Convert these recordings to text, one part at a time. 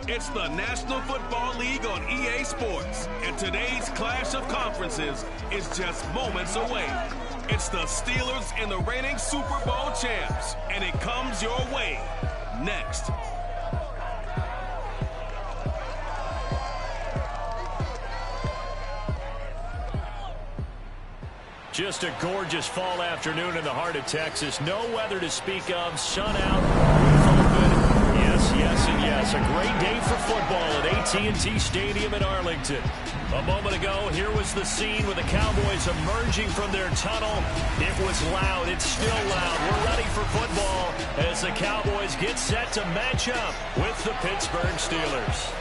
It's the National Football League on EA Sports, and today's clash of conferences is just moments away. It's the Steelers and the reigning Super Bowl champs, and it comes your way next. Just a gorgeous fall afternoon in the heart of Texas. No weather to speak of. Sun out. Beautiful good. Yes, yes, and yes. A great day for football at AT&T Stadium in Arlington. A moment ago, here was the scene with the Cowboys emerging from their tunnel. It was loud. It's still loud. We're ready for football as the Cowboys get set to match up with the Pittsburgh Steelers.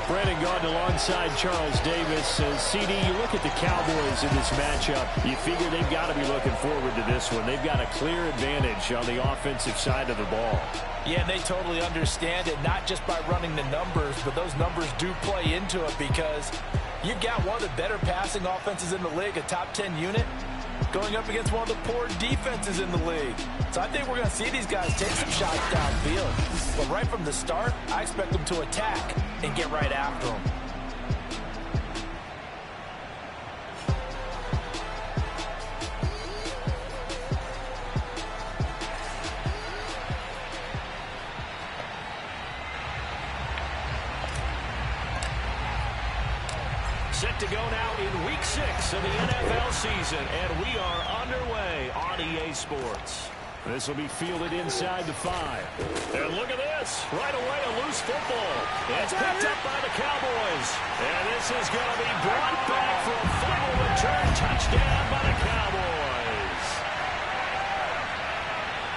Brandon Gaudin alongside Charles Davis. CD, you look at the Cowboys in this matchup, you figure they've got to be looking forward to this one. They've got a clear advantage on the offensive side of the ball. Yeah, they totally understand it, not just by running the numbers, but those numbers do play into it because you've got one of the better passing offenses in the league, a top 10 unit, going up against one of the poor defenses in the league. So I think we're going to see these guys take some shots downfield. But right from the start, I expect them to attack and get right after them. Set to go now in Week 6 of the NFL season, and we are underway on EA Sports. This will be fielded inside the 5. And look at this. Right away, a loose football. It's picked up by the Cowboys. And this is going to be brought back for a fumble return touchdown by the Cowboys.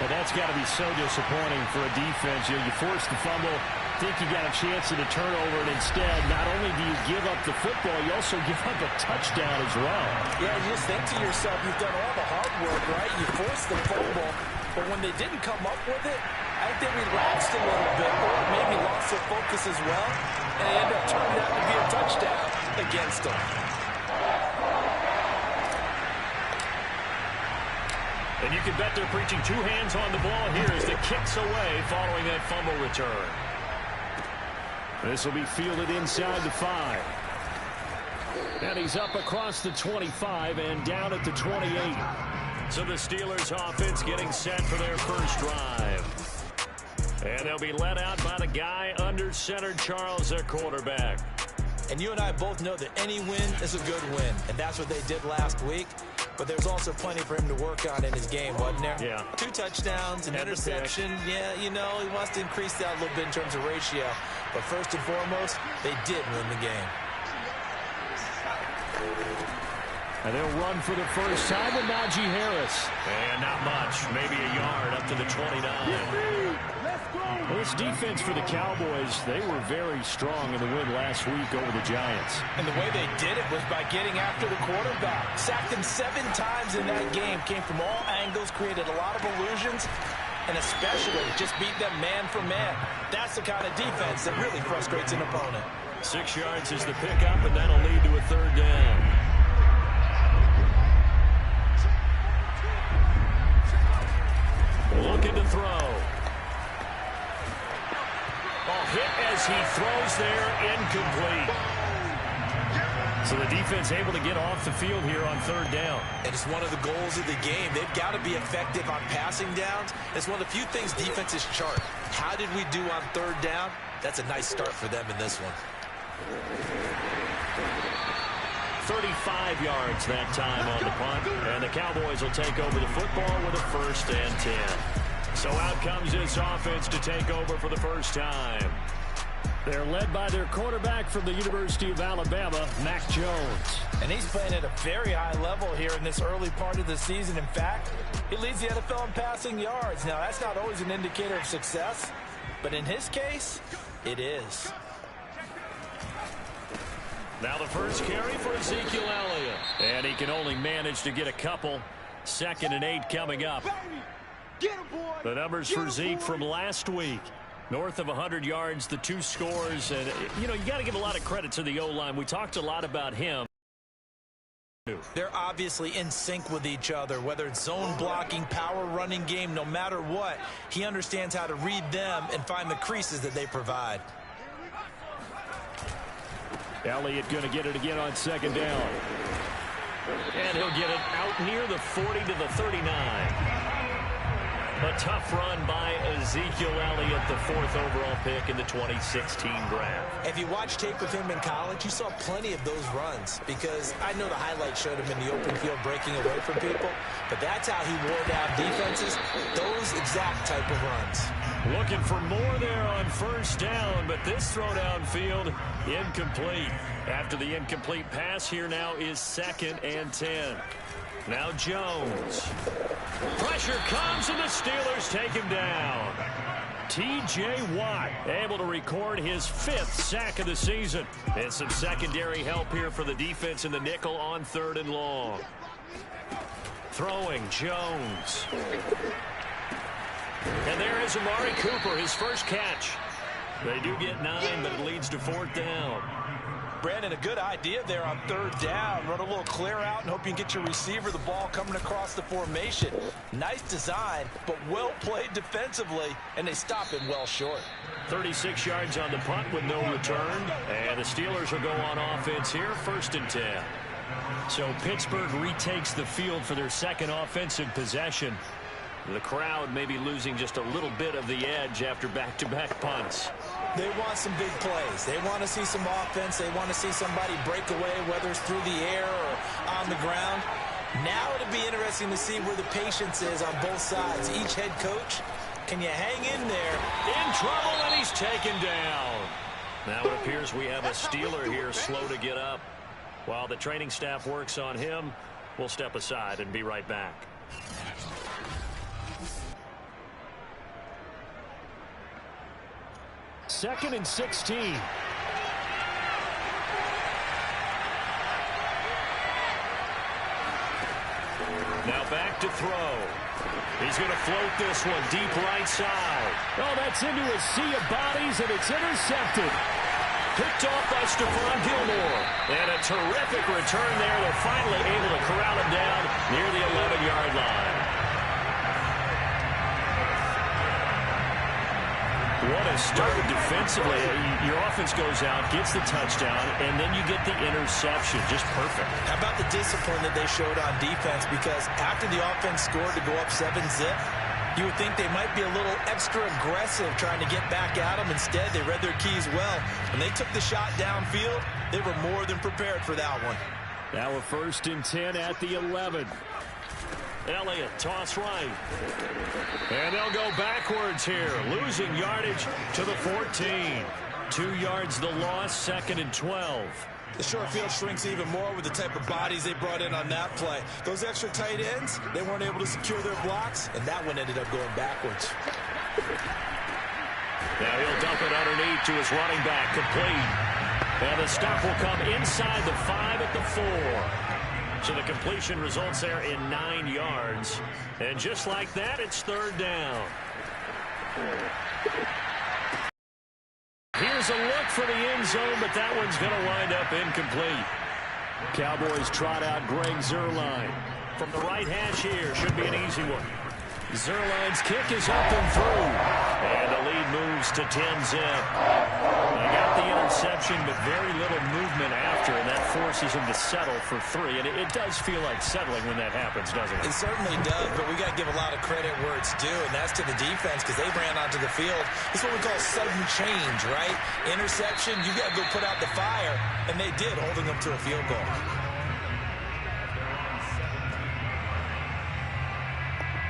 Well, that's got to be so disappointing for a defense. You force the fumble, think you got a chance at a turnover, and instead, not only do you give up the football, you also give up a touchdown as well. Yeah, you just think to yourself, you've done all the hard work, right? You forced the fumble, but when they didn't come up with it, I think they relaxed a little bit, or maybe lost their focus as well, and it ended up turning out to be a touchdown against them. And you can bet they're preaching two hands on the ball here as the kick's away following that fumble return. This will be fielded inside the 5. And he's up across the 25 and down at the 28. So the Steelers offense getting set for their first drive. And they'll be led out by the guy under center, Charles, their quarterback. And you and I both know that any win is a good win. And that's what they did last week. But there's also plenty for him to work on in his game, wasn't there? Yeah. 2 touchdowns, an interception. Yeah, you know, he wants to increase that a little bit in terms of ratio. But first and foremost, they did win the game. And they'll run for the first time with Najee Harris. And not much, maybe a yard up to the 29. Well, this defense for the Cowboys, they were very strong in the win last week over the Giants. And the way they did it was by getting after the quarterback. Sacked him 7 times in that game. Came from all angles, created a lot of illusions, and especially just beat them man for man. That's the kind of defense that really frustrates an opponent. 6 yards is the pickup, and that'll lead to a third down. Looking to throw. Ball hit as he throws there, incomplete. So the defense able to get off the field here on third down. And it's one of the goals of the game. They've got to be effective on passing downs. It's one of the few things defenses chart. How did we do on third down? That's a nice start for them in this one. 35 yards that time on the punt. And the Cowboys will take over the football with a 1st and 10. So out comes this offense to take over for the first time. They're led by their quarterback from the University of Alabama, Mac Jones. And he's playing at a very high level here in this early part of the season. In fact, he leads the NFL in passing yards. Now, that's not always an indicator of success, but in his case, it is. Now the first carry for Ezekiel Elliott. And he can only manage to get a couple. 2nd and 8 coming up. The numbers for Zeke from last week. North of 100 yards, the 2 scores. And, you know, you got to give a lot of credit to the O-line. We talked a lot about him. They're obviously in sync with each other, whether it's zone blocking, power running game, no matter what. He understands how to read them and find the creases that they provide. Elliott going to get it again on second down. And he'll get it out near the 40 to the 39. A tough run by Ezekiel Elliott, the 4th overall pick in the 2016 draft. If you watch tape with him in college, you saw plenty of those runs, because I know the highlights showed him in the open field breaking away from people, but that's how he wore down defenses, those exact type of runs. Looking for more there on first down, but this throw downfield incomplete. After the incomplete pass, here now is 2nd and 10. Now Jones. Pressure comes, and the Steelers take him down. T.J. Watt able to record his 5th sack of the season. And some secondary help here for the defense in the nickel on 3rd and long. Throwing Jones. And there is Amari Cooper, his first catch. They do get 9, but it leads to 4th down. Brandon, a good idea there on 3rd down. Run a little clear out and hope you can get your receiver the ball coming across the formation. Nice design, but well played defensively, and they stop it well short. 36 yards on the punt with no return. And the Steelers will go on offense here, 1st and 10. So Pittsburgh retakes the field for their 2nd offensive possession. The crowd may be losing just a little bit of the edge after back-to-back punts. They want some big plays. They want to see some offense. They want to see somebody break away, whether it's through the air or on the ground. Now it'll be interesting to see where the patience is on both sides. Each head coach, can you hang in there? In trouble, and he's taken down. Now it appears we have a Steeler here slow to get up. While the training staff works on him, we'll step aside and be right back. Second and 16. Now back to throw. He's going to float this one deep right side. Oh, that's into a sea of bodies, and it's intercepted. Picked off by Stephon Gilmore. And a terrific return there. They're finally able to corral him down near the 11-yard line. What a start defensively. Your offense goes out, gets the touchdown, and then you get the interception. Just perfect. How about the discipline that they showed on defense? Because after the offense scored to go up 7-zip, you would think they might be a little extra aggressive trying to get back at them. Instead, they read their keys well. When they took the shot downfield, they were more than prepared for that one. Now a 1st and 10 at the 11. Elliott, toss right. And they'll go backwards here, losing yardage to the 14. 2 yards the loss, 2nd and 12. The short field shrinks even more with the type of bodies they brought in on that play. Those extra tight ends, they weren't able to secure their blocks, and that one ended up going backwards. Now he'll dump it underneath to his running back, complete. And the stop will come inside the 5 at the 4. So the completion results there in 9 yards. And just like that, it's 3rd down. Here's a look for the end zone, but that one's going to wind up incomplete. Cowboys trot out Greg Zuerlein. From the right hash here, should be an easy one. Zuerlein's kick is up and through. And the lead moves to 10-zip. They got the interception, but very little movement after, and that forces him to settle for 3. And it does feel like settling when that happens, doesn't it? It certainly does, but we got to give a lot of credit where it's due, and that's to the defense, because they ran onto the field. It's what we call sudden change, right? Interception, you got to go put out the fire, and they did, holding them to a field goal.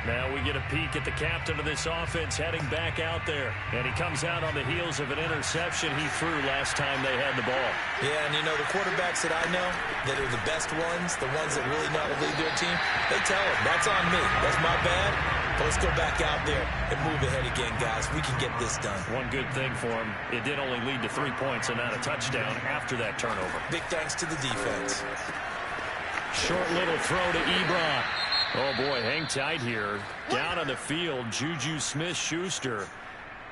Now we get a peek at the captain of this offense heading back out there. And he comes out on the heels of an interception he threw last time they had the ball. Yeah, and you know, the quarterbacks that I know that are the best ones, the ones that really know how to lead their team, they tell them, that's on me. That's my bad. But let's go back out there and move ahead again, guys. We can get this done. One good thing for him, it did only lead to 3 points and not a touchdown after that turnover. Big thanks to the defense. Short little throw to Ebron. Oh, boy, hang tight here. Down on the field, Juju Smith-Schuster.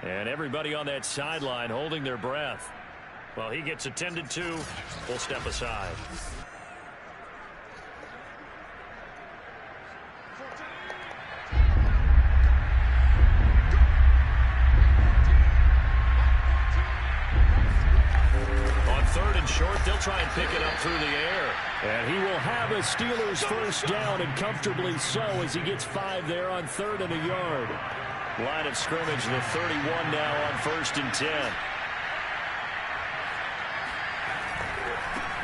And everybody on that sideline holding their breath. Well, he gets attended to. We'll step aside. run short. They'll try and pick it up through the air. And he will have a Steelers first down, and comfortably so, as he gets 5 there on 3rd and a yard. Line of scrimmage, the 31 now on 1st and 10.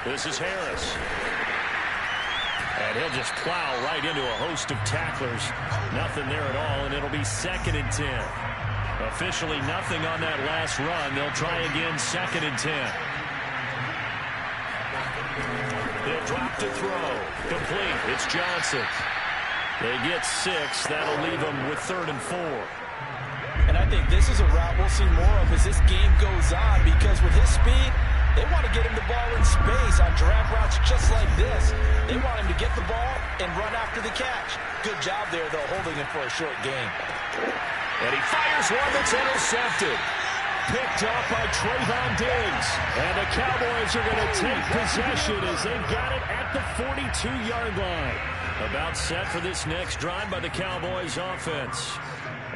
This is Harris. And he'll just plow right into a host of tacklers. Nothing there at all, and it'll be 2nd and 10. Officially nothing on that last run. They'll try again, 2nd and 10. He'll drop to throw. Complete. It's Johnson. They get 6. That'll leave them with 3rd and 4. And I think this is a route we'll see more of as this game goes on, because with his speed, they want to get him the ball in space on drag routes just like this. They want him to get the ball and run after the catch. Good job there, though, holding him for a short game. And he fires one that's intercepted. Picked off by Trayvon Diggs. And the Cowboys are going to take possession as they've got it at the 42-yard line. About set for this next drive by the Cowboys offense.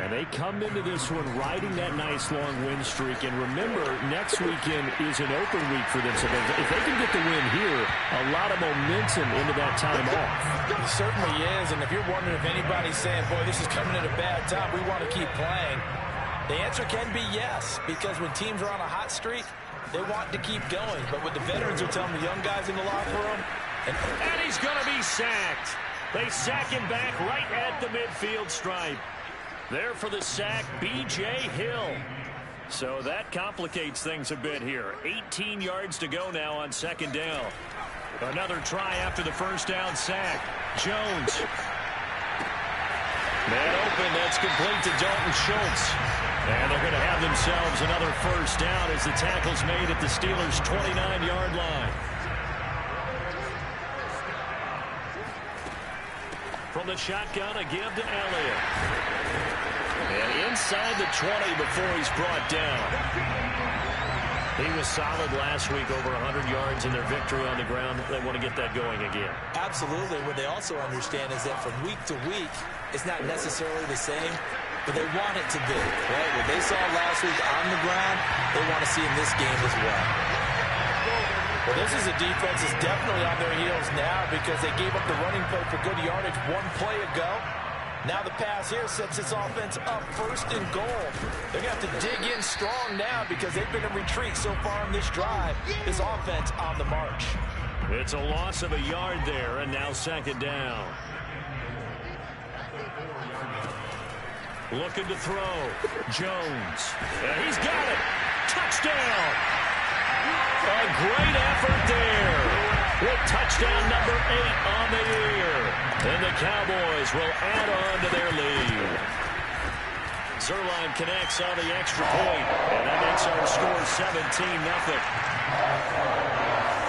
And they come into this one riding that nice long win streak. And remember, next weekend is an open week for them. So if they can get the win here, a lot of momentum into that time off. It certainly is. And if you're wondering if anybody's saying, boy, this is coming at a bad time, we want to keep playing, the answer can be yes. Because when teams are on a hot streak, they want to keep going. But what the veterans are telling the young guys in the locker room, and he's going to be sacked. They sack him back right at the midfield stripe. There for the sack, B.J. Hill. So that complicates things a bit here. 18 yards to go now on 2nd down. Another try after the first down sack. Jones. Man open, that's complete to Dalton Schultz. And they're going to have themselves another first down as the tackle's made at the Steelers' 29-yard line. From the shotgun, a give to Elliott. And inside the 20 before he's brought down. He was solid last week, over 100 yards in their victory on the ground. They want to get that going again. Absolutely. What they also understand is that from week to week, it's not necessarily the same, but they want it to be, right? What they saw last week on the ground, they want to see in this game as well. Well, this is a defense that's definitely on their heels now because they gave up the running play for good yardage one play ago. Now the pass here sets this offense up 1st and goal. They're going to have to dig in strong now because they've been in retreat so far in this drive. This offense on the march. It's a loss of a yard there, and now 2nd down. Looking to throw. Jones. And he's got it. Touchdown. A great effort there. With touchdown number 8 on the year. And the Cowboys will add on to their lead. Zerline connects on the extra point. And that makes our score 17-0.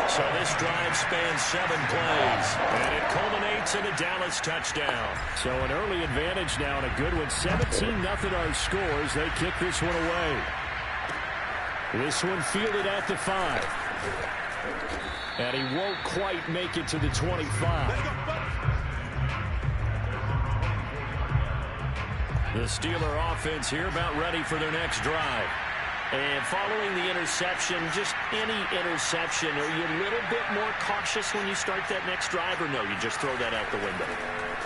So this drive spans 7 plays. And it culminates in a Dallas touchdown. So an early advantage now and a good one. 17-0 our scores. They kick this one away. This one fielded at the 5. And he won't quite make it to the 25. The Steeler offense here about ready for their next drive. And following the interception, just any interception, are you a little bit more cautious when you start that next drive, or no, you just throw that out the window?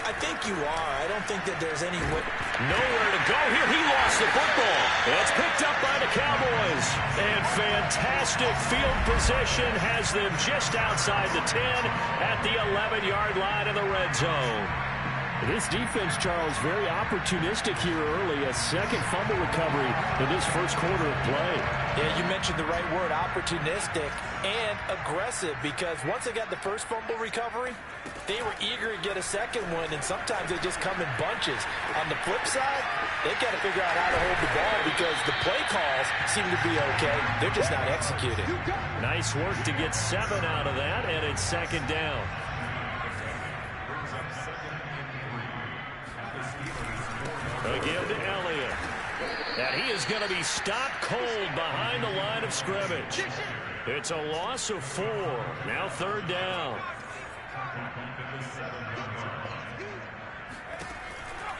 I think you are. I don't think that there's any way. Nowhere to go here. He lost the football. It's picked up by the Cowboys. And fantastic field position has them just outside the 10 at the 11-yard line in the red zone. This defense, Charles, very opportunistic here early. A second fumble recovery in this first quarter of play. Yeah, you mentioned the right word, opportunistic and aggressive, because once they got the first fumble recovery, they were eager to get a second one, and sometimes they just come in bunches. On the flip side, they've got to figure out how to hold the ball because the play calls seem to be okay. They're just not executing. Nice work to get 7 out of that, and it's 2nd down. Again to Elliott. And he is going to be stopped cold behind the line of scrimmage. It's a loss of 4. Now 3rd down.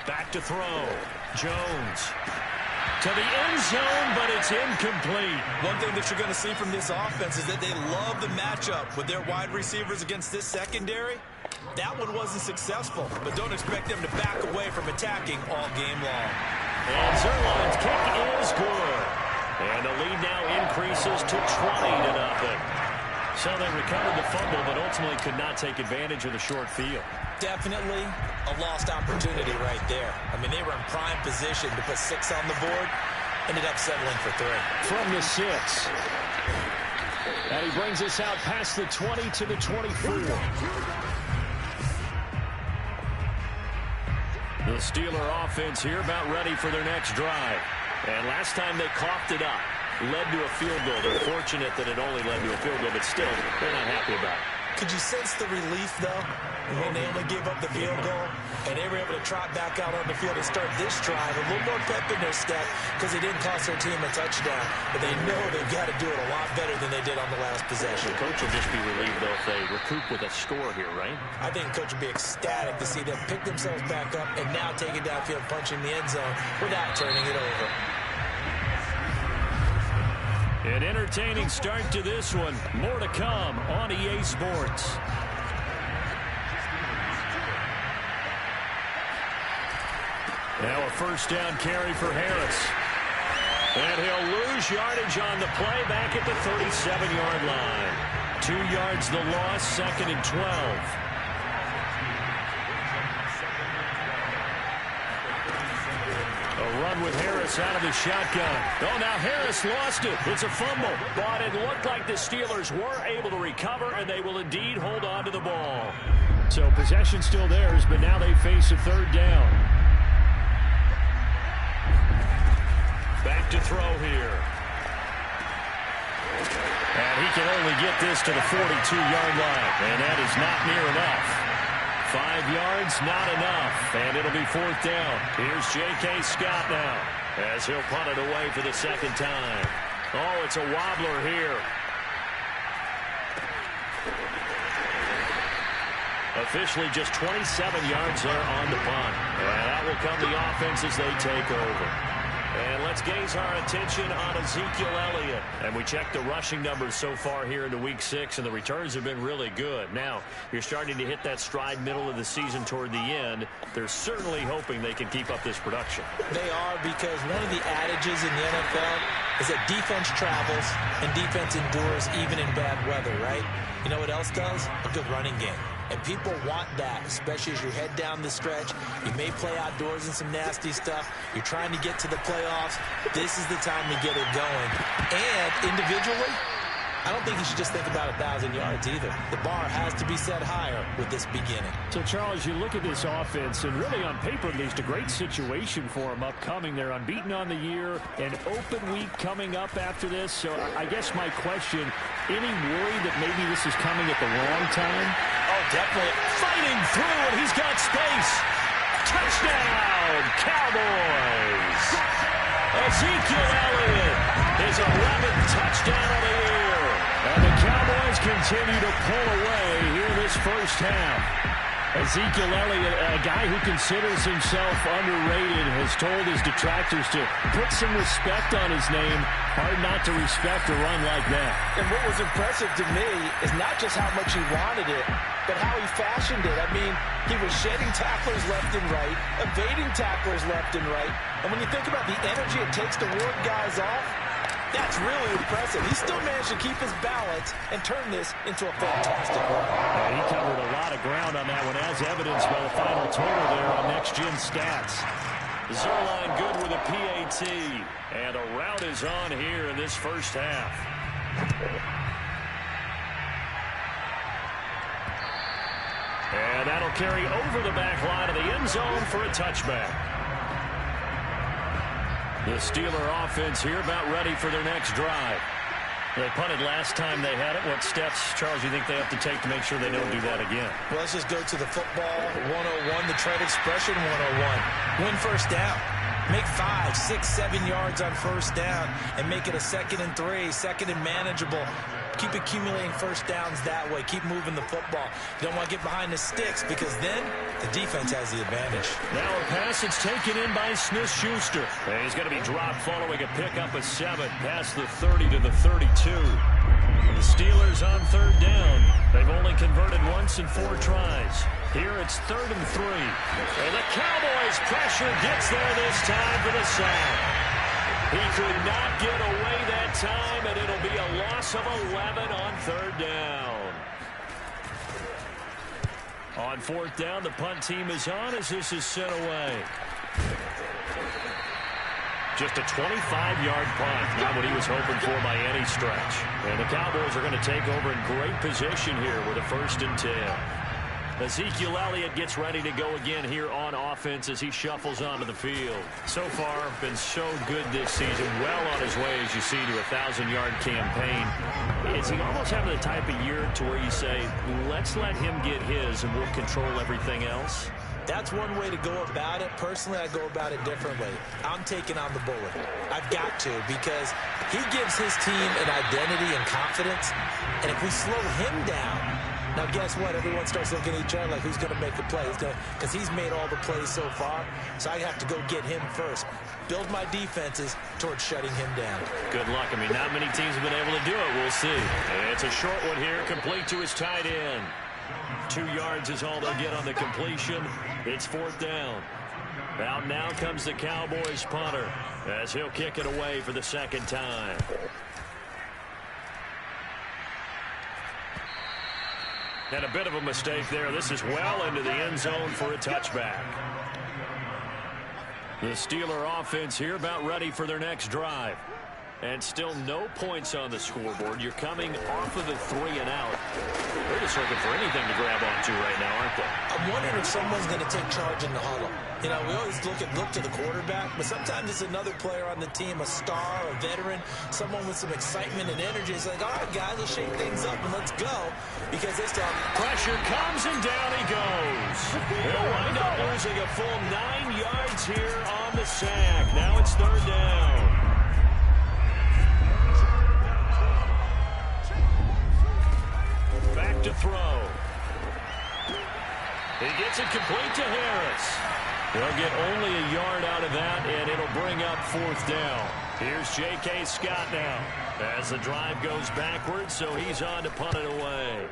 Back to throw. Jones. to the end zone, but it's incomplete. One thing that you're going to see from this offense is that they love the matchup with their wide receivers against this secondary. That one wasn't successful, but don't expect them to back away from attacking all game long. And Zerline's kick is good. And the lead now increases to 20-0. So they recovered the fumble, but ultimately could not take advantage of the short field. Definitely a lost opportunity right there. I mean, they were in prime position to put 6 on the board. Ended up settling for 3. From the 6. And he brings us out past the 20 to the 24. The Steeler offense here about ready for their next drive. And last time they coughed it up, led to a field goal. They're fortunate that it only led to a field goal, but still, they're not happy about it. Could you sense the relief, though, when they only gave up the field goal and they were able to trot back out on the field and start this drive? A little more pep in their step because they didn't cost their team a touchdown, but they know they've got to do it a lot better than they did on the last possession. The coach will just be relieved, though, if they recoup with a score here, right? I think the coach will be ecstatic to see them pick themselves back up and now take it downfield, punching the end zone without turning it over. An entertaining start to this one. More to come on EA Sports. Now a first down carry for Harris. And he'll lose yardage on the play back at the 37-yard line. 2 yards the loss, 2nd and 12. A run with Harris out of the shotgun. Oh, now Harris lost it. It's a fumble. But it looked like the Steelers were able to recover, and they will indeed hold on to the ball. So possession still theirs, but now they face a third down. Back to throw here. And he can only get this to the 42-yard line, and that is not near enough. 5 yards, not enough, and it'll be 4th down. Here's J.K. Scott now as he'll punt it away for the 2nd time. Oh, it's a wobbler here. Officially just 27 yards there on the punt. And that will come the offense as they take over. And let's gaze our attention on Ezekiel Elliott. And we checked the rushing numbers so far here into Week 6, and the returns have been really good. Now, you're starting to hit that stride middle of the season toward the end. They're certainly hoping they can keep up this production. They are, because one of the adages in the NFL is that defense travels and defense endures even in bad weather, right? You know what else does? A good running game. And people want that, especially as you head down the stretch. You may play outdoors in some nasty stuff. You're trying to get to the playoffs. This is the time to get it going. And individually, I don't think you should just think about 1,000 yards either. The bar has to be set higher with this beginning. So, Charles, you look at this offense, and really on paper, at least, a great situation for them upcoming. They're unbeaten on the year, an open week coming up after this. So I guess my question, any worry that maybe this is coming at the wrong time? Oh, definitely. Fighting through, and he's got space. Touchdown, Cowboys! Ezekiel Elliott, his 11th touchdown of the year. And the Cowboys continue to pull away here this first half. Ezekiel Elliott, a guy who considers himself underrated, has told his detractors to put some respect on his name. Hard not to respect a run like that. And what was impressive to me is not just how much he wanted it, but how he fashioned it. I mean, he was shedding tacklers left and right, evading tacklers left and right. And when you think about the energy it takes to ward guys off, that's really impressive. He still managed to keep his balance and turn this into a fantastic run. He covered a lot of ground on that one, as evidenced by the final total there on Next Gen Stats. Zerline good with a PAT, and a rout is on here in this first half. And that'll carry over the back line of the end zone for a touchback. The Steeler offense here about ready for their next drive. They punted last time they had it. What steps, Charles, you think they have to take to make sure they don't do that again? Well, let's just go to the football 101, the trade expression 101. Win first down. Make 5, 6, 7 yards on first down and make it a 2nd and 3, 2nd and manageable. Keep accumulating first downs that way. Keep moving the football. You don't want to get behind the sticks because then the defense has the advantage. Now a pass that's taken in by Smith-Schuster. And he's going to be dropped following a pickup of 7 past the 30 to the 32. The Steelers on third down. They've only converted once in 4 tries. Here it's 3rd and 3. And the Cowboys pressure gets there this time for the sack. He could not get away that time, and it'll be a loss of 11 on 3rd down. On 4th down, the punt team is on as this is sent away. Just a 25-yard punt, not what he was hoping for by any stretch. And the Cowboys are going to take over in great position here with a 1st and 10. Ezekiel Elliott gets ready to go again here on offense as he shuffles onto the field. So far, been so good this season. Well on his way, as you see, to a 1,000-yard campaign. Is he almost having the type of year to where you say, let's let him get his and we'll control everything else? That's one way to go about it. Personally, I go about it differently. I'm taking on the bullet. I've got to, because he gives his team an identity and confidence. And if we slow him down, now guess what? Everyone starts looking at each other like, who's going to make the play? Because he's made all the plays so far. So I have to go get him first. Build my defenses towards shutting him down. Good luck. I mean, not many teams have been able to do it. We'll see. And it's a short one here, complete to his tight end. 2 yards is all they'll get on the completion. It's 4th down. Now comes the Cowboys punter as he'll kick it away for the 2nd time. And a bit of a mistake there. This is well into the end zone for a touchback. The Steeler offense here about ready for their next drive. And still no points on the scoreboard. You're coming off of the 3 and out. They're just looking for anything to grab onto right now, aren't they? I'm wondering if someone's going to take charge in the huddle. You know, we always look to the quarterback, but sometimes it's another player on the team, a star, a veteran, someone with some excitement and energy. It's like, all right, guys, let's shake things up and let's go. Because this time, pressure comes and down he goes. He'll wind up losing a full 9 yards here on the sack. Now it's 3rd down. Back to throw. He gets it complete to Harris. They'll get only a yard out of that, and it'll bring up 4th down. Here's J.K. Scott now as the drive goes backwards, so he's on to punt it away.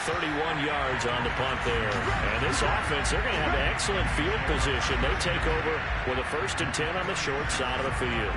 .31 yards on the punt there. And this offense, they're going to have excellent field position. They take over with a 1st and 10 on the short side of the field.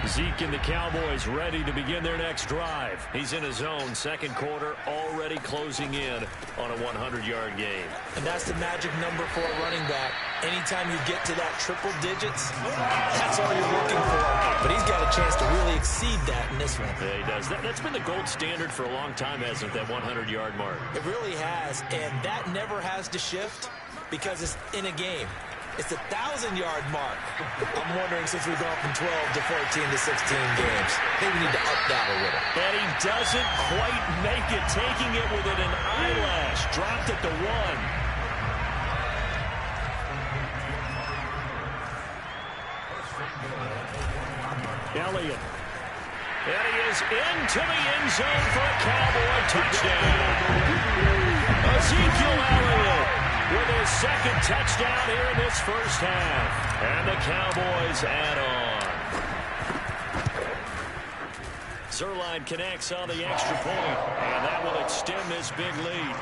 Zeke and the Cowboys ready to begin their next drive. He's in his own 2nd quarter, already closing in on a 100-yard game. And that's the magic number for a running back. Anytime you get to that triple digits, that's all you're looking for. But he's got a chance to really exceed that in this one. Yeah, he does. That's been the gold standard for a long time, hasn't it, that 100-yard mark? It really has, and that never has to shift because it's in a game. It's a 1,000-yard mark. I'm wondering, since we've gone from 12 to 14 to 16 games, maybe we need to up that a little. And he doesn't quite make it, taking it within an eyelash. Dropped it to 1. Elliott. And he is into the end zone for a Cowboy touchdown. Ezekiel Elliott with his 2nd touchdown here in this first half. And the Cowboys add on. Zerline connects on the extra point, and that will extend this big lead.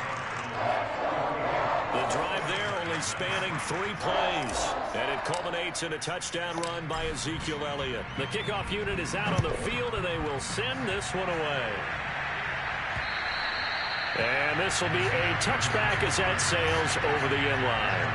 The drive there only spanning 3 plays, and it culminates in a touchdown run by Ezekiel Elliott. The kickoff unit is out on the field, and they will send this one away. And this will be a touchback as that sails over the end line.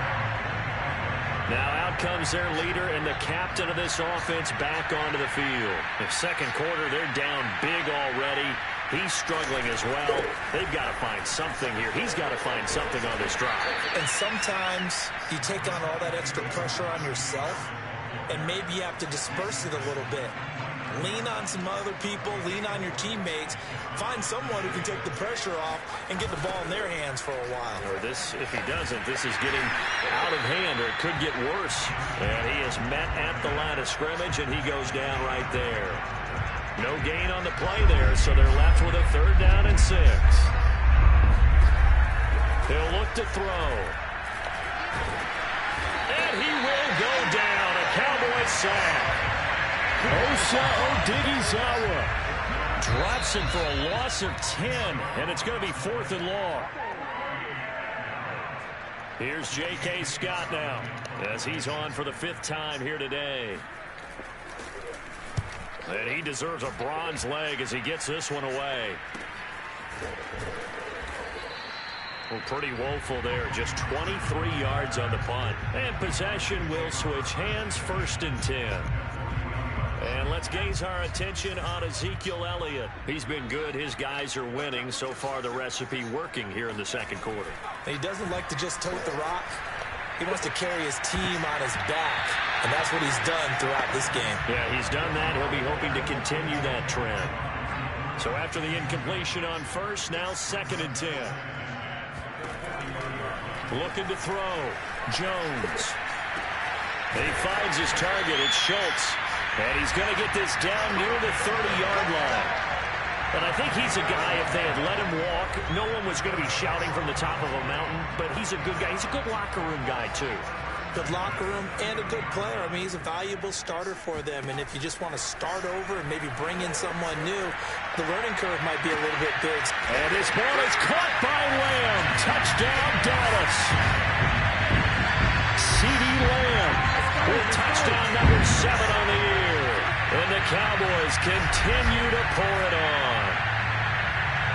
Now out comes their leader and the captain of this offense back onto the field. In 2nd quarter, they're down big already. He's struggling as well. They've got to find something here. He's got to find something on this drive. And sometimes you take on all that extra pressure on yourself, and maybe you have to disperse it a little bit. Lean on some other people, lean on your teammates, find someone who can take the pressure off and get the ball in their hands for a while. Or this, if he doesn't, this is getting out of hand, or it could get worse. And he is met at the line of scrimmage, and he goes down right there. No gain on the play there, so they're left with a 3rd down and 6. He'll look to throw. And he will go down. A Cowboy sack. Osa Odighizuwa drops him for a loss of 10, and it's going to be 4th and long. Here's J.K. Scott now, as he's on for the 5th time here today. And he deserves a bronze leg as he gets this one away. Well, pretty woeful there. Just 23 yards on the punt. And possession will switch hands, 1st and 10. And let's gaze our attention on Ezekiel Elliott. He's been good. His guys are winning. So far, the recipe working here in the 2nd quarter. He doesn't like to just tote the rock. He wants to carry his team on his back. And that's what he's done throughout this game. Yeah, he's done that. He'll be hoping to continue that trend. So after the incompletion on 1st, now 2nd and 10. Looking to throw. Jones. He finds his target. It's Schultz. And he's going to get this down near the 30-yard line. And I think he's a guy, if they had let him walk, no one was going to be shouting from the top of a mountain. But he's a good guy. He's a good locker room guy, too. Good locker room and a good player. I mean, he's a valuable starter for them. And if you just want to start over and maybe bring in someone new, the learning curve might be a little bit big. And this ball is caught by Lamb. Touchdown, Dallas. CeeDee Lamb with touchdown number 7 on the year. And the Cowboys continue to pour it on.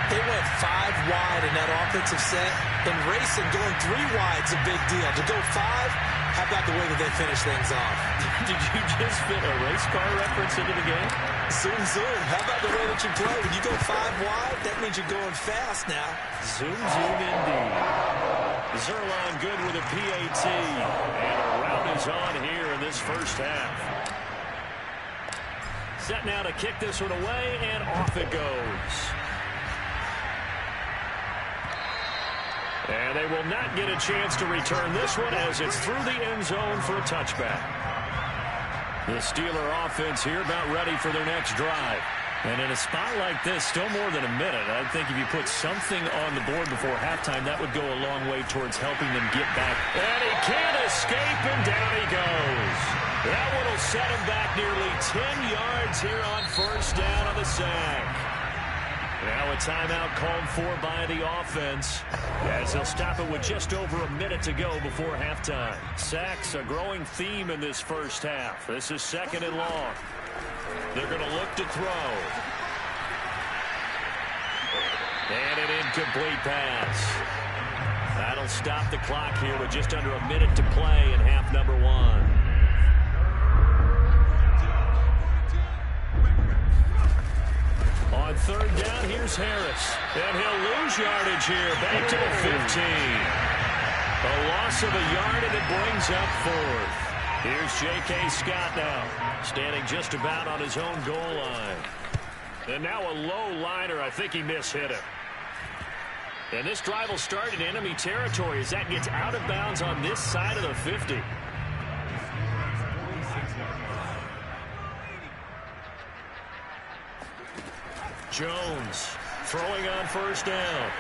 They went 5 wide in that offensive set. And racing, going 3 wide's a big deal. To go 5, how about the way that they finish things off? Did you just fit a race car reference into the game? Zoom, zoom. How about the way that you play? When you go 5 wide, that means you're going fast now. Zoom, zoom indeed. Zerline good with a PAT. And a rout is on here in this 1st half. Set now to kick this one away, and off it goes. And they will not get a chance to return this one as it's through the end zone for a touchback. The Steeler offense here about ready for their next drive. And in a spot like this, still more than a minute, I think if you put something on the board before halftime, that would go a long way towards helping them get back. And he can't escape, and down he goes. That one will set him back nearly 10 yards here on 1st down on the sack. Now a timeout called for by the offense as they'll stop it with just over a minute to go before halftime. Sacks, a growing theme in this 1st half. This is 2nd and long. They're going to look to throw. And an incomplete pass. That'll stop the clock here with just under a minute to play in half number 1. On 3rd down, here's Harris. And he'll lose yardage here. Back to the 15. A loss of a yard, and it brings up 4th. Here's J.K. Scott now, standing just about on his own goal line. And now a low liner. I think he mishit it. And this drive will start in enemy territory as that gets out of bounds on this side of the 50. Jones throwing on 1st down.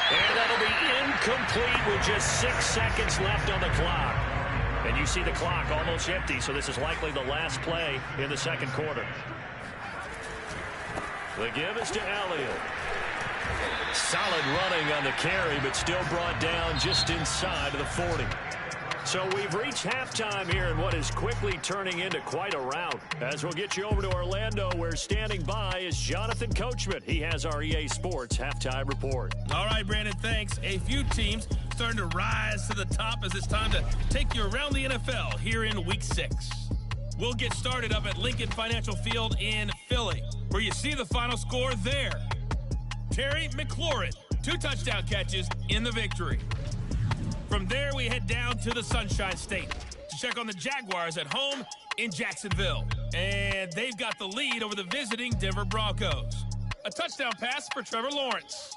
And that'll be incomplete with just 6 seconds left on the clock. And you see the clock almost empty, so this is likely the last play in the 2nd quarter. The give is to Elliott. Solid running on the carry, but still brought down just inside of the 40. So we've reached halftime here in what is quickly turning into quite a rout. As we'll get you over to Orlando, where standing by is Jonathan Coachman. He has our EA Sports halftime report. All right, Brandon, thanks. A few teams starting to rise to the top as it's time to take you around the NFL here in Week 6. We'll get started up at Lincoln Financial Field in Philly, where you see the final score there. Terry McLaurin, 2 touchdown catches in the victory. From there, we head down to the Sunshine State to check on the Jaguars at home in Jacksonville. And they've got the lead over the visiting Denver Broncos. A touchdown pass for Trevor Lawrence.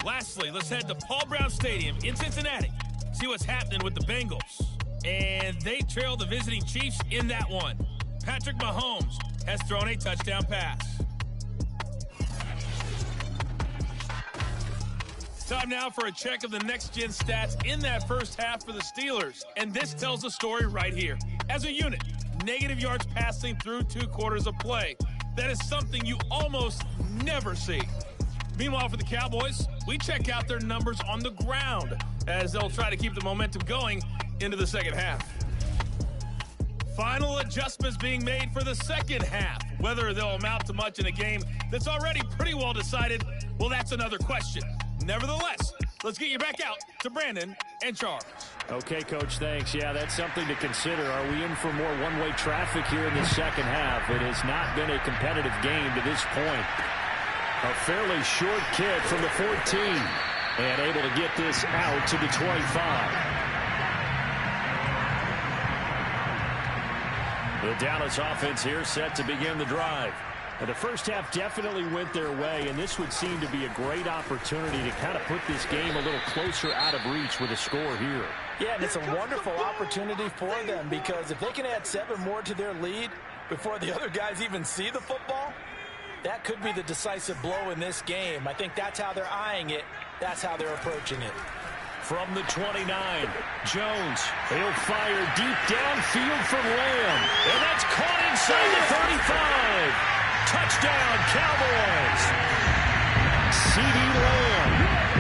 Lastly, let's head to Paul Brown Stadium in Cincinnati. See what's happening with the Bengals. And they trail the visiting Chiefs in that one. Patrick Mahomes has thrown a touchdown pass. Time now for a check of the next-gen stats in that first half for the Steelers. And this tells the story right here. As a unit, negative yards passing through 2 quarters of play. That is something you almost never see. Meanwhile, for the Cowboys, we check out their numbers on the ground as they'll try to keep the momentum going into the second half. Final adjustments being made for the second half. Whether they'll amount to much in a game that's already pretty well decided, well, that's another question. Nevertheless, let's get you back out to Brandon and Charles. Okay, Coach, thanks. Yeah, that's something to consider. Are we in for more one-way traffic here in the second half? It has not been a competitive game to this point. A fairly short kick from the 14 and able to get this out to the 25. The Dallas offense here set to begin the drive. And the first half definitely went their way, and this would seem to be a great opportunity to kind of put this game a little closer out of reach with a score here. Yeah, and it's a wonderful opportunity for them because if they can add 7 more to their lead before the other guys even see the football, that could be the decisive blow in this game. I think that's how they're eyeing it. That's how they're approaching it. From the 29, Jones, he'll fire deep downfield from Lamb. And that's caught inside the 35. Touchdown, Cowboys. C.D. Lamb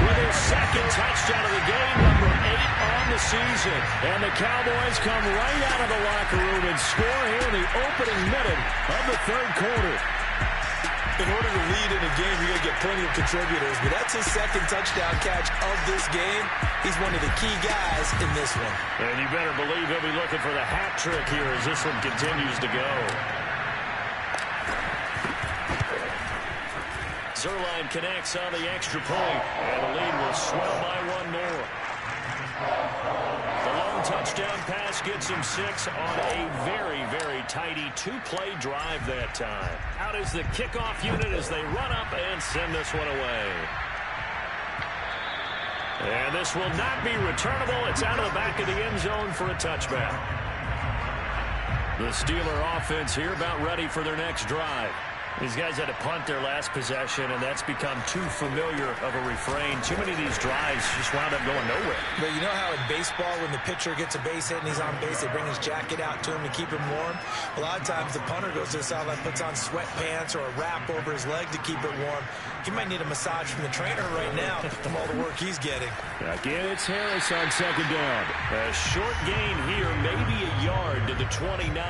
with his second touchdown of the game, number 8 on the season. And the Cowboys come right out of the locker room and score here in the opening minute of the third quarter. In order to lead in a game, you're going to get plenty of contributors, but that's his second touchdown catch of this game. He's one of the key guys in this one. And you better believe he'll be looking for the hat trick here as this one continues to go. Zerline connects on the extra point, and the lead will swell by 1 more. The long touchdown pass gets him 6 on a very, very tidy 2-play drive that time. Out is the kickoff unit as they run up and send this one away. And this will not be returnable. It's out of the back of the end zone for a touchback. The Steeler offense here about ready for their next drive. These guys had to punt their last possession, and that's become too familiar of a refrain. Too many of these drives just wound up going nowhere. But you know how in baseball, when the pitcher gets a base hit and he's on base, they bring his jacket out to him to keep him warm? A lot of times the punter goes to the sideline, puts on sweatpants or a wrap over his leg to keep it warm. He might need a massage from the trainer right now from all the work he's getting. Again, it's Harris on second down. A short gain here, maybe a yard to the 29.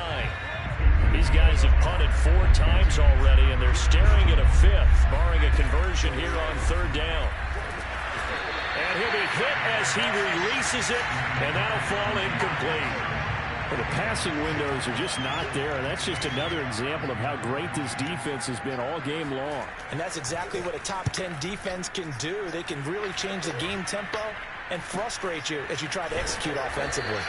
These guys have punted 4 times already, and they're staring at a 5th, barring a conversion here on third down. And he'll be hit as he releases it, and that'll fall incomplete. Well, the passing windows are just not there, and that's just another example of how great this defense has been all game long. And that's exactly what a top 10 defense can do. They can really change the game tempo and frustrate you as you try to execute offensively.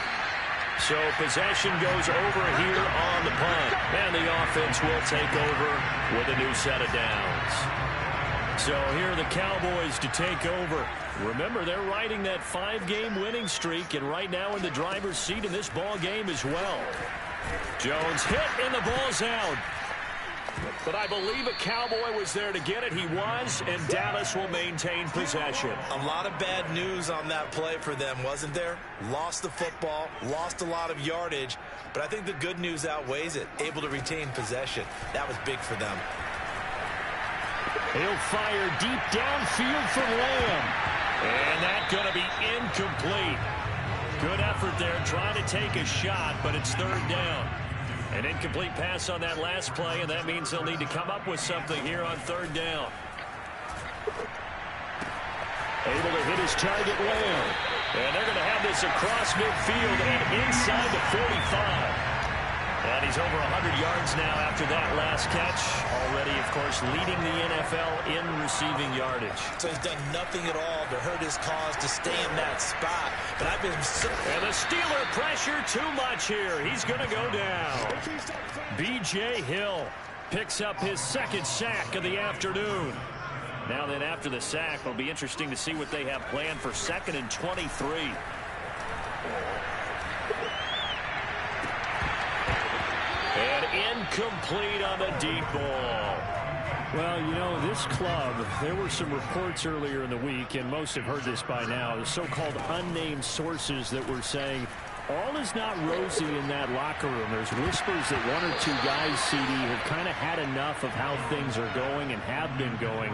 So possession goes over here on the punt, and the offense will take over with a new set of downs. So here are the Cowboys to take over. Remember, they're riding that 5-game winning streak, and right now in the driver's seat in this ball game as well. Jones hit, and the ball's out. But I believe a Cowboy was there to get it. He was, and Dallas will maintain possession. A lot of bad news on that play for them, wasn't there? Lost the football, lost a lot of yardage, but I think the good news outweighs it. Able to retain possession. That was big for them. He'll fire deep downfield from Lamb. And that's going to be incomplete. Good effort there, trying to take a shot, but it's third down. An incomplete pass on that last play, and that means they'll need to come up with something here on third down. Able to hit his target, Lamb. And they're going to have this across midfield and inside the 45. And he's over 100 yards now after that last catch. Already, of course, leading the NFL in receiving yardage. So he's done nothing at all to hurt his cause to stay in that spot. But I've been so... And the Steeler pressure too much here. He's going to go down. B.J. Hill picks up his second sack of the afternoon. Now then, after the sack, it'll be interesting to see what they have planned for 2nd and 23. And incomplete on the deep ball. Well, you know, this club, there were some reports earlier in the week, and most have heard this by now, the so-called unnamed sources that were saying all is not rosy in that locker room. There's whispers that one or two guys, CD, have kind of had enough of how things are going and have been going.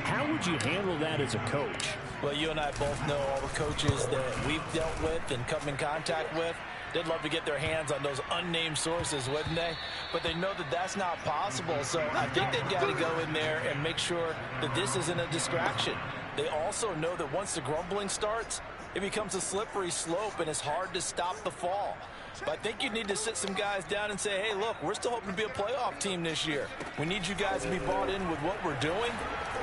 How would you handle that as a coach? Well, you and I both know all the coaches that we've dealt with and come in contact with. They'd love to get their hands on those unnamed sources, wouldn't they? But they know that that's not possible. So I think they've got to go in there and make sure that this isn't a distraction. They also know that once the grumbling starts, it becomes a slippery slope, and it's hard to stop the fall. But I think you need to sit some guys down and say, hey, look, we're still hoping to be a playoff team this year. We need you guys to be bought in with what we're doing.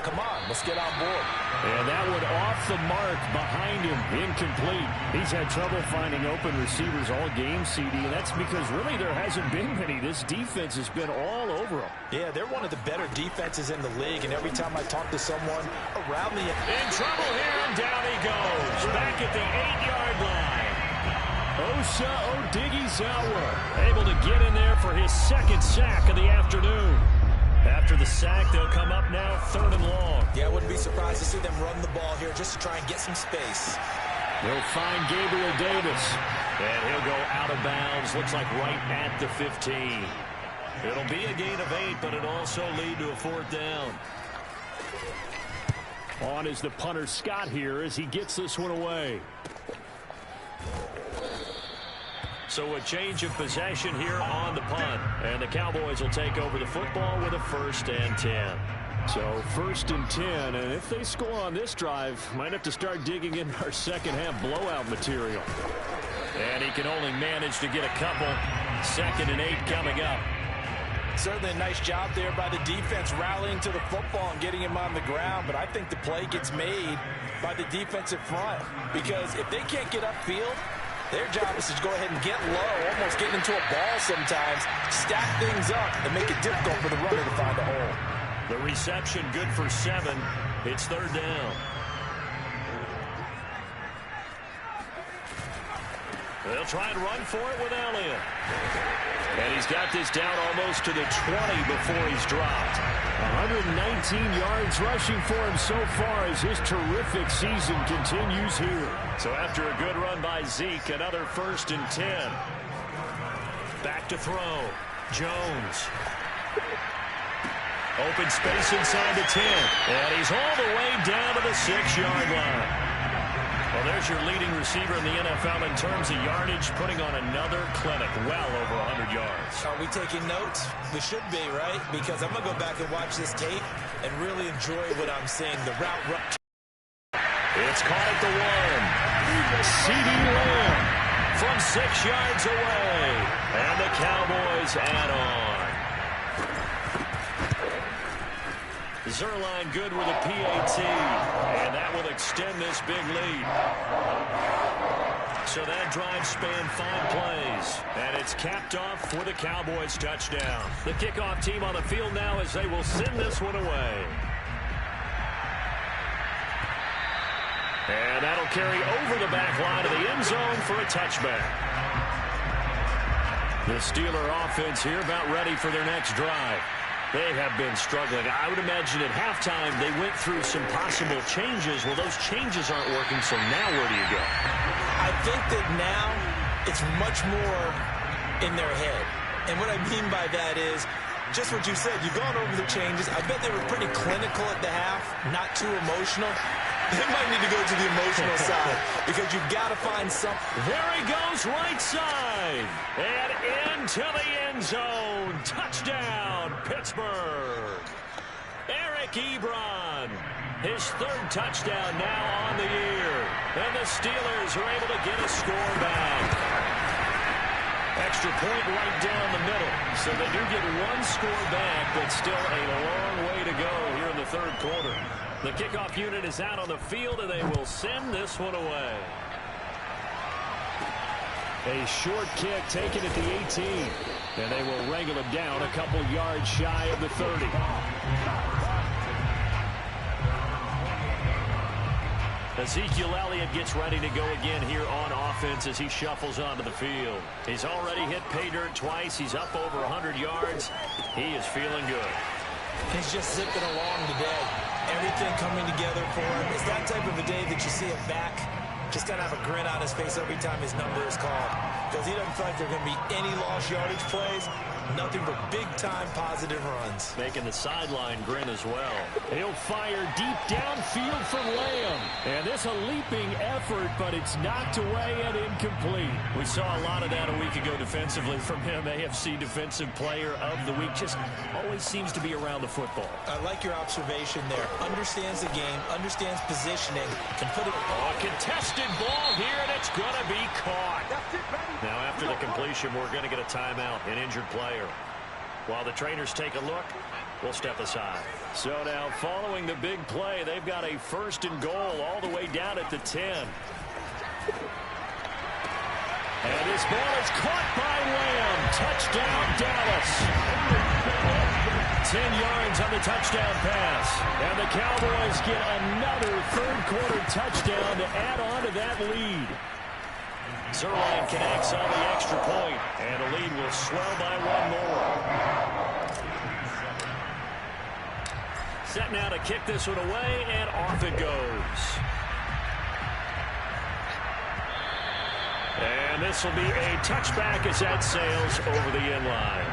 Come on, let's get on board. And that one off the mark behind him, incomplete. He's had trouble finding open receivers all game, CD, and that's because really there hasn't been many. This defense has been all over them. Yeah, they're one of the better defenses in the league, and every time I talk to someone around the... In trouble here, and down he goes. Back at the 8-yard line. Osa Odighizuwa Able to get in there for his second sack of the afternoon. After the sack, they'll come up now 3rd and long. Yeah, I wouldn't be surprised to see them run the ball here just to try and get some space. They'll find Gabriel Davis. And he'll go out of bounds. Looks like right at the 15. It'll be a gain of 8, but it'll also lead to a 4th down. On is the punter Scott here as he gets this one away. So a change of possession here on the punt. And the Cowboys will take over the football with a 1st and 10. So 1st and 10, and if they score on this drive, might have to start digging in our second half blowout material. And he can only manage to get a couple. 2nd and 8 coming up. Certainly a nice job there by the defense rallying to the football and getting him on the ground. But I think the play gets made by the defensive front. Because if they can't get upfield, their job is to go ahead and get low, almost get into a ball sometimes, stack things up, and make it difficult for the runner to find a hole. The reception good for 7. It's 3rd down. They'll try and run for it with Elliott. And he's got this down almost to the 20 before he's dropped. 119 yards rushing for him so far as his terrific season continues here. So after a good run by Zeke, another 1st and 10. Back to throw. Jones. Open space inside the 10. And he's all the way down to the 6-yard line. Well, there's your leading receiver in the NFL in terms of yardage, putting on another clinic, well over 100 yards. Are we taking notes? We should be, right? Because I'm going to go back and watch this tape and really enjoy what I'm seeing. The route run. It's caught at the 1. CD Lamb from 6 yards away. And the Cowboys add on. Zerline good with a PAT, and that will extend this big lead. So that drive spanned 5 plays, and it's capped off with a Cowboys touchdown. The kickoff team on the field now as they will send this one away. And that'll carry over the back line of the end zone for a touchback. The Steeler offense here about ready for their next drive. They have been struggling. I would imagine at halftime they went through some possible changes. Well, those changes aren't working, so now where do you go? I think that now it's much more in their head. And what I mean by that is just what you said. You've gone over the changes. I bet they were pretty clinical at the half, not too emotional. They might need to go to the emotional side because you've got to find something. There he goes right side and into the end zone. Touchdown, Pittsburgh. Eric Ebron, his 3rd touchdown now on the year. And the Steelers are able to get a score back. extra point right down the middle. So they do get one score back, but still a long way to go here in the third quarter. The kickoff unit is out on the field, and they will send this one away. A short kick taken at the 18. And they will wrangle him down a couple yards shy of the 30. Ezekiel Elliott gets ready to go again here on offense as he shuffles onto the field. He's already hit pay dirt twice. He's up over 100 yards. He is feeling good. He's just zipping along today. Everything coming together for him. It's that type of a day that you see him back. Just got to have a grin on his face every time his number is called. Because he doesn't feel like there are going to be any lost yardage plays. Nothing but big-time positive runs. Making the sideline grin as well. He'll fire deep downfield for Lamb. And this a leaping effort, but it's knocked away and incomplete. We saw a lot of that a week ago defensively from him. AFC Defensive Player of the Week. Just always seems to be around the football. I like your observation there. Understands the game, understands positioning, can put it... A contested ball here, and it's going to be caught. Now, after the completion, we're going to get a timeout, an injured player. While the trainers take a look, we'll step aside. So now, following the big play, they've got a 1st and goal all the way down at the 10. And this ball is caught by Lamb. Touchdown, Dallas. 10 yards on the touchdown pass. And the Cowboys get another third-quarter touchdown to add on to that lead. Zerline connects on the extra point, and the lead will swell by one more. Set now to kick this one away, and off it goes. And this will be a touchback as that sails over the end line.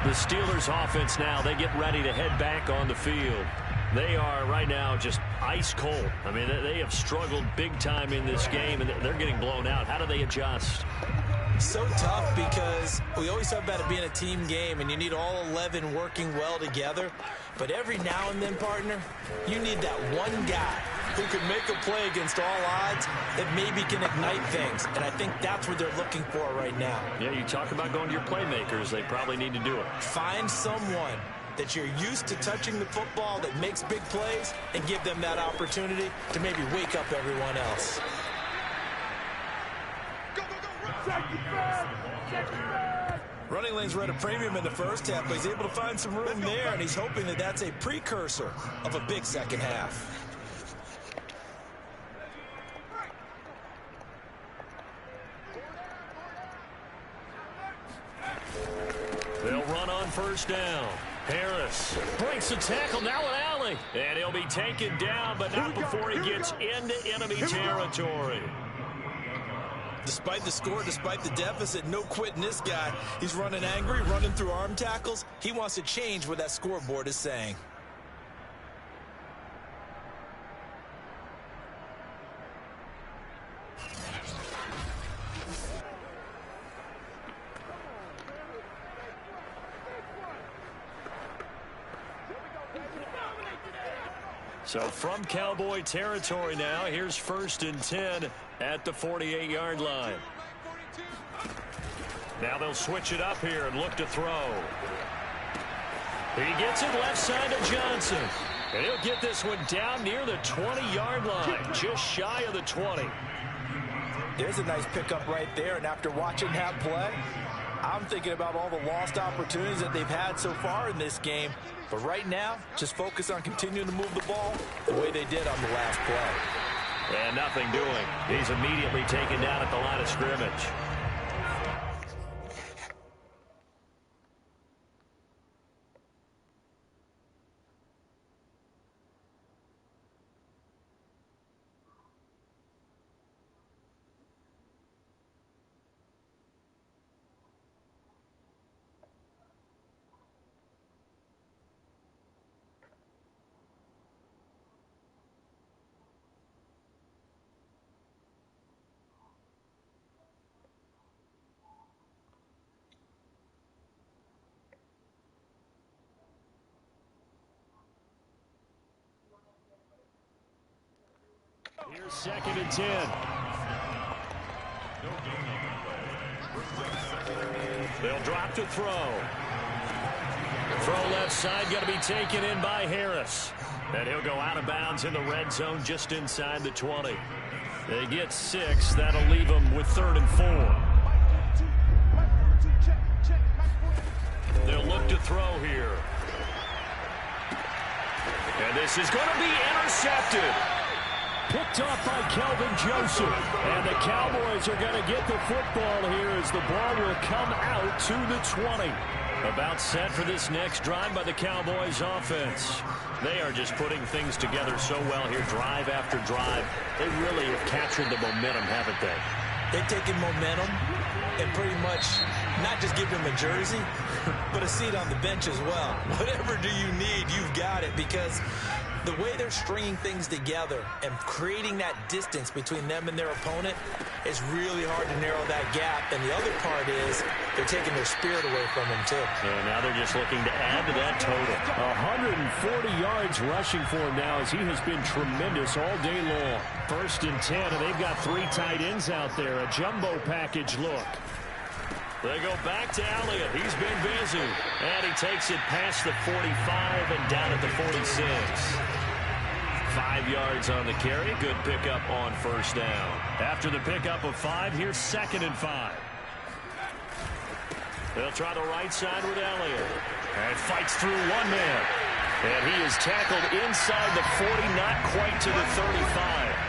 The Steelers offense now, they get ready to head back on the field. They are right now just ice cold. I mean, they have struggled big time in this game, and they're getting blown out. How do they adjust? So tough because we always talk about it being a team game, and you need all 11 working well together. But every now and then, partner, you need that one guy who can make a play against all odds that maybe can ignite things. And I think that's what they're looking for right now. Yeah, you talk about going to your playmakers. They probably need to do it. Find someone that you're used to touching the football that makes big plays and give them that opportunity to maybe wake up everyone else. Running lanes were at a premium in the first half, but he's able to find some room there, and he's hoping that that's a precursor of a big second half. They'll run on first down. Harris breaks the tackle, now an alley. And he'll be taken down, but not before he gets into enemy territory. Despite the score, despite the deficit, no quitting this guy. He's running angry, running through arm tackles. He wants to change what that scoreboard is saying. So from Cowboy territory now, here's 1st and 10 at the 48-yard line. Now they'll switch it up here and look to throw. He gets it left side to Johnson. And he'll get this one down near the 20-yard line, just shy of the 20. There's a nice pickup right there, and after watching that play, I'm thinking about all the lost opportunities that they've had so far in this game. But right now, just focus on continuing to move the ball the way they did on the last play. And nothing doing. He's immediately taken down at the line of scrimmage. Here's 2nd and 10. They'll drop to throw. Throw left side, going to be taken in by Harris. And he'll go out of bounds in the red zone just inside the 20. They get 6. That'll leave them with 3rd and 4. They'll look to throw here. And this is going to be intercepted. Picked off by Kelvin Joseph. And the Cowboys are going to get the football here as the ball will come out to the 20. About set for this next drive by the Cowboys offense. They are just putting things together so well here, drive after drive. They really have captured the momentum, haven't they? They've taken momentum and pretty much not just give them a jersey, but a seat on the bench as well. Whatever do you need, you've got it, because the way they're stringing things together and creating that distance between them and their opponent is really hard to narrow that gap. And the other part is they're taking their spirit away from them, too. And now they're just looking to add to that total. 140 yards rushing for him now as he has been tremendous all day long. 1st and 10, and they've got 3 tight ends out there. A jumbo package look. They go back to Elliott. He's been busy. And he takes it past the 45 and down at the 46. 5 yards on the carry. Good pickup on 1st down. After the pickup of 5, here's 2nd and 5. They'll try the right side with Elliott. And fights through one man. And he is tackled inside the 40, not quite to the 35.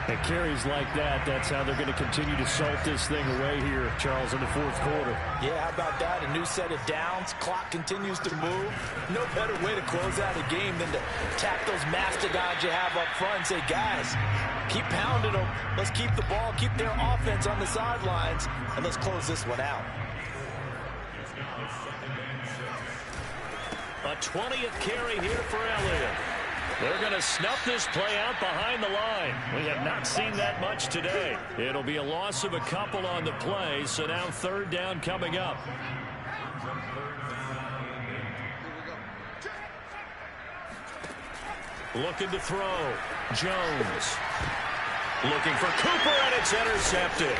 And carries like that, that's how they're going to continue to salt this thing away here, Charles, in the 4th quarter. Yeah, how about that? A new set of downs. Clock continues to move. No better way to close out a game than to tap those mastodons you have up front and say, guys, keep pounding them. Let's keep the ball, keep their offense on the sidelines, and let's close this one out. A 20th carry here for Elliott. They're going to snuff this play out behind the line. We have not seen that much today. It'll be a loss of a couple on the play, so now 3rd down coming up. Looking to throw. Jones. Looking for Cooper, and it's intercepted.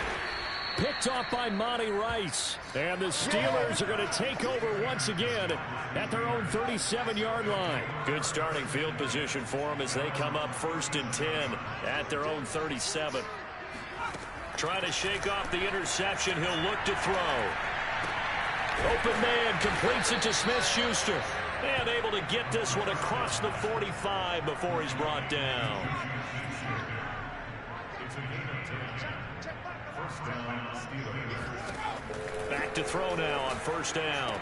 Picked off by Monty Rice. And the Steelers are going to take over once again at their own 37-yard line. Good starting field position for them as they come up 1st and 10 at their own 37. Trying to shake off the interception. He'll look to throw. Open man completes it to Smith-Schuster. And able to get this one across the 45 before he's brought down. Back to throw now on 1st down.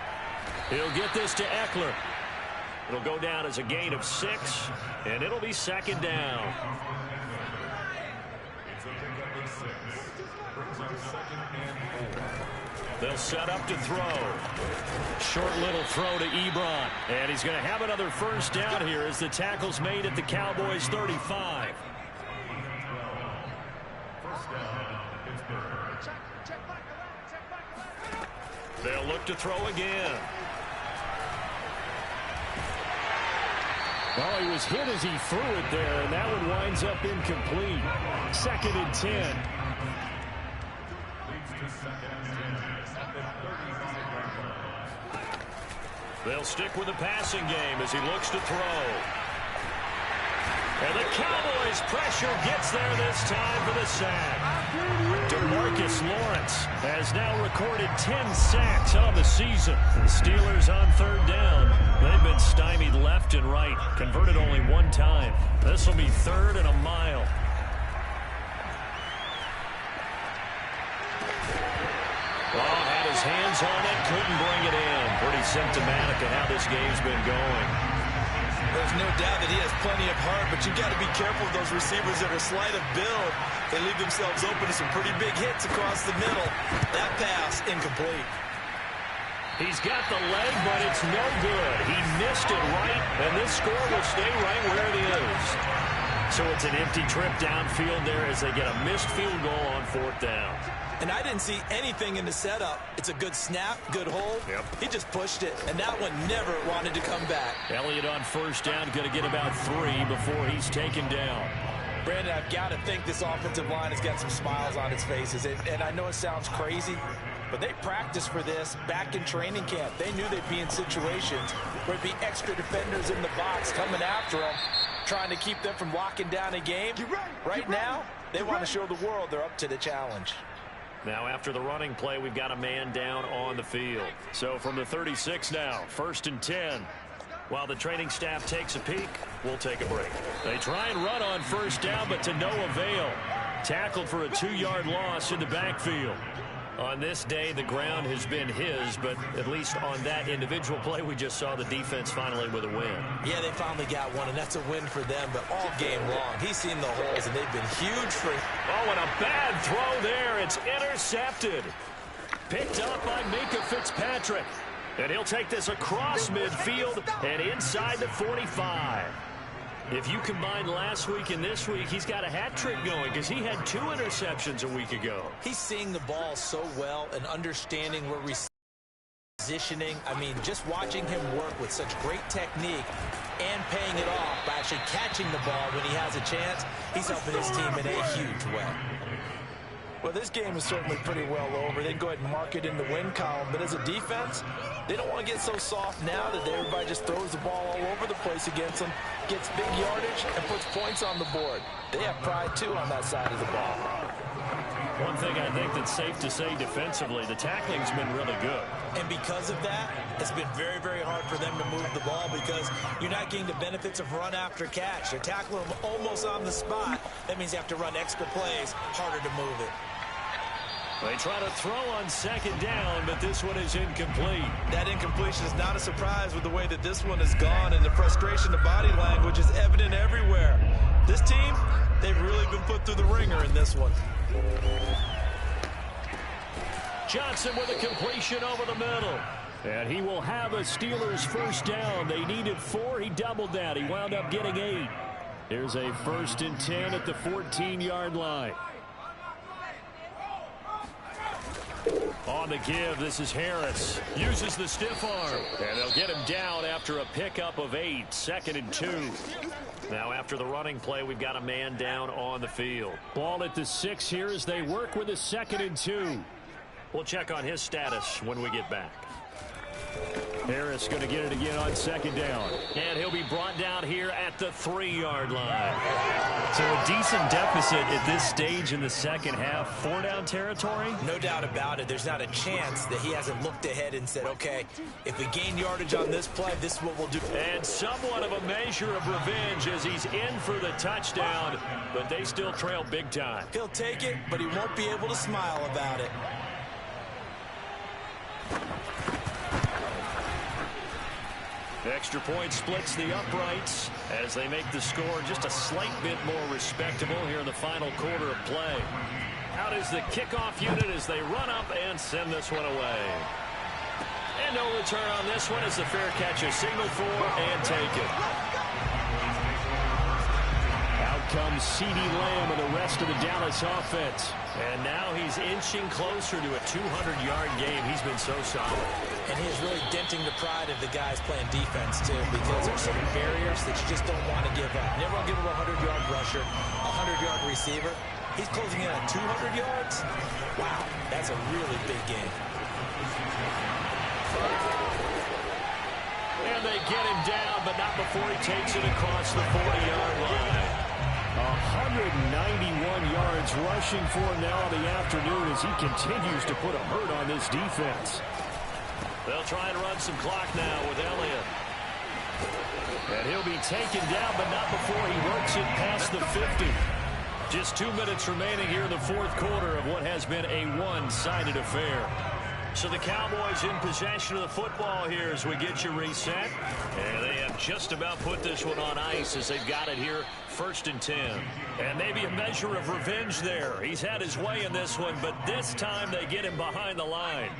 He'll get this to Eckler. It'll go down as a gain of 6, and it'll be 2nd down. They'll set up to throw. Short little throw to Ebron. And he's going to have another 1st down here as the tackle's made at the Cowboys' 35. They'll look to throw again. Well, he was hit as he threw it there, and that one winds up incomplete. 2nd and 10. They'll stick with the passing game as he looks to throw. And the Cowboys' pressure gets there this time for the sack. DeMarcus Lawrence has now recorded 10 sacks on the season. The Steelers on 3rd down. They've been stymied left and right. Converted only 1 time. This will be 3rd and a mile. Oh, had his hands on it, couldn't bring it in. Pretty symptomatic of how this game's been going. There's no doubt that he has plenty of heart, but you've got to be careful of those receivers that are slight of build. They leave themselves open to some pretty big hits across the middle. That pass, incomplete. He's got the leg, but it's no good. He missed it right, and this score will stay right where it is. So it's an empty trip downfield there as they get a missed field goal on 4th down. And I didn't see anything in the setup. It's a good snap, good hold. Yep. He just pushed it, and that one never wanted to come back. Elliott on 1st down, going to get about 3 before he's taken down. Brandon, I've got to think this offensive line has got some smiles on its faces. And I know it sounds crazy, But they practiced for this back in training camp. They knew they'd be in situations where it'd be extra defenders in the box coming after them, trying to keep them from locking down a game. Right now, they want to show the world they're up to the challenge. Now after the running play, we've got a man down on the field. So from the 36 now, 1st and 10. While the training staff takes a peek, we'll take a break. They try and run on 1st down, but to no avail. Tackled for a 2-yard loss in the backfield. On this day, the ground has been his, but at least on that individual play, we just saw the defense finally with a win. Yeah, they finally got one, and that's a win for them, but all game long, he's seen the holes, and they've been huge for him. Oh, and a bad throw there. It's intercepted. Picked up by Minka Fitzpatrick. And he'll take this across midfield and inside the 45. If you combine last week and this week, he's got a hat trick going because he had 2 interceptions a week ago. He's seeing the ball so well and understanding where positioning. I mean, just watching him work with such great technique and paying it off by actually catching the ball when he has a chance, he's helping his team in a huge way. Well, this game is certainly pretty well over. They can go ahead and mark it in the win column. But as a defense, they don't want to get so soft now that everybody just throws the ball all over the place against them, gets big yardage, and puts points on the board. They have pride, too, on that side of the ball. One thing I think that's safe to say defensively, the tackling's been really good. And because of that, it's been very, very hard for them to move the ball because you're not getting the benefits of run after catch. They're tackling them almost on the spot. That means you have to run extra plays, harder to move it. They try to throw on 2nd down, but this one is incomplete. That incompletion is not a surprise with the way that this one has gone, and the frustration, the body language is evident everywhere. This team, they've really been put through the ringer in this one. Johnson with a completion over the middle. And he will have a Steelers 1st down. They needed 4. He doubled that. He wound up getting 8. Here's a 1st and 10 at the 14-yard line. On the give, this is Harris. Uses the stiff arm. And they'll get him down after a pickup of 8. 2nd and 2. Now after the running play, we've got a man down on the field. Ball at the 6 here as they work with a 2nd and 2. We'll check on his status when we get back. Harris going to get it again on 2nd down. And he'll be brought down here at the 3-yard line. So a decent deficit at this stage in the second half. 4-down territory? No doubt about it. There's not a chance that he hasn't looked ahead and said, okay, if we gain yardage on this play, this is what we'll do. And somewhat of a measure of revenge as he's in for the touchdown, but they still trail big time. He'll take it, but he won't be able to smile about it. Extra point splits the uprights as they make the score just a slight bit more respectable here in the final quarter of play. Out is the kickoff unit as they run up and send this one away. And no return on this one as the fair catch is signaled for and taken. Out comes CeeDee Lamb and the rest of the Dallas offense. And now he's inching closer to a 200-yard game. He's been so solid. And he is really denting the pride of the guys playing defense, too, because there's certain barriers that you just don't want to give up. Never want to give him a 100-yard rusher, a 100-yard receiver. He's closing in on 200 yards. Wow, that's a really big game. And they get him down, but not before he takes it across the 40-yard line. 191 yards rushing for him now in the afternoon as he continues to put a hurt on this defense. They'll try and run some clock now with Elliott. And he'll be taken down, but not before he works it past the 50. Just 2 minutes remaining here in the fourth quarter of what has been a one-sided affair. So the Cowboys in possession of the football here as we get you reset. And they have just about put this one on ice as they've got it here, 1st and 10. And maybe a measure of revenge there. He's had his way in this one, but this time they get him behind the line.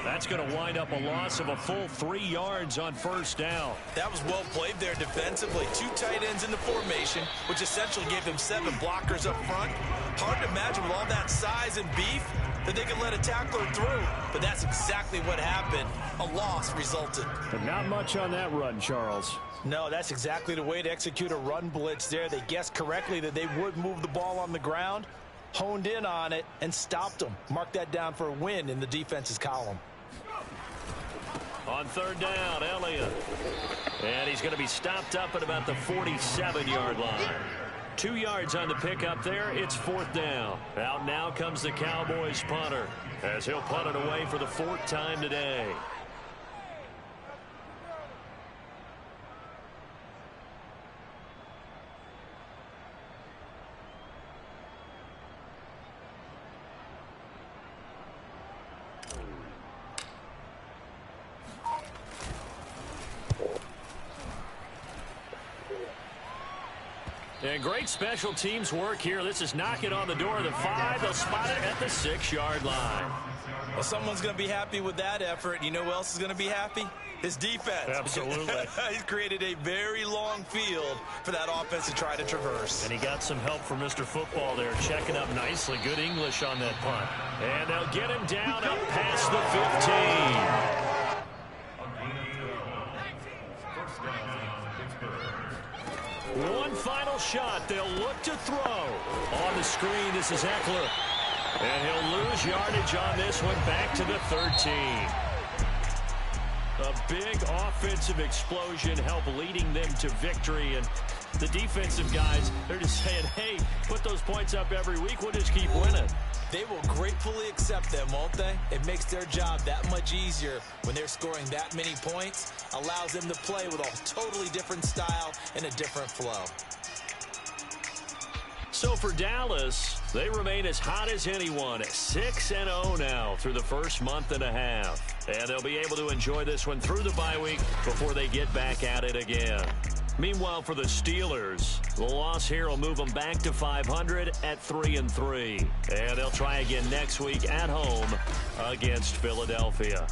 That's going to wind up a loss of a full 3 yards on 1st down. That was well played there defensively. 2 tight ends in the formation, which essentially gave them 7 blockers up front. Hard to imagine with all that size and beef that they could let a tackler through. But that's exactly what happened. A loss resulted. But not much on that run, Charles. No, that's exactly the way to execute a run blitz there. They guessed correctly that they would move the ball on the ground. honed in on it and stopped them. Mark that down for a win in the defense's column. On third down, Elliott. And he's going to be stopped up at about the 47-yard line. 2 yards on the pickup there. It's fourth down. Out now comes the Cowboys punter as he'll punt it away for the 4th time today. And great special teams work here. This is knocking on the door of the 5. They'll spot it at the 6-yard line. Well, someone's going to be happy with that effort. You know who else is going to be happy? His defense. Absolutely. He's created a very long field for that offense to try to traverse. And he got some help from Mr. Football there, checking up nicely. Good English on that punt. And they'll get him down up past the 15. One final shot. They'll look to throw. On the screen, this is Eckler. And he'll lose yardage on this one, back to the 13. A big offensive explosion help leading them to victory. And the defensive guys, they're just saying, hey, put those points up every week. We'll just keep winning. They will gratefully accept them, won't they? It makes their job that much easier when they're scoring that many points. Allows them to play with a totally different style and a different flow. So for Dallas, they remain as hot as anyone, 6-0 now through the first month and a half. And they'll be able to enjoy this one through the bye week before they get back at it again. Meanwhile, for the Steelers, the loss here will move them back to 500 at 3-3. And they'll try again next week at home against Philadelphia.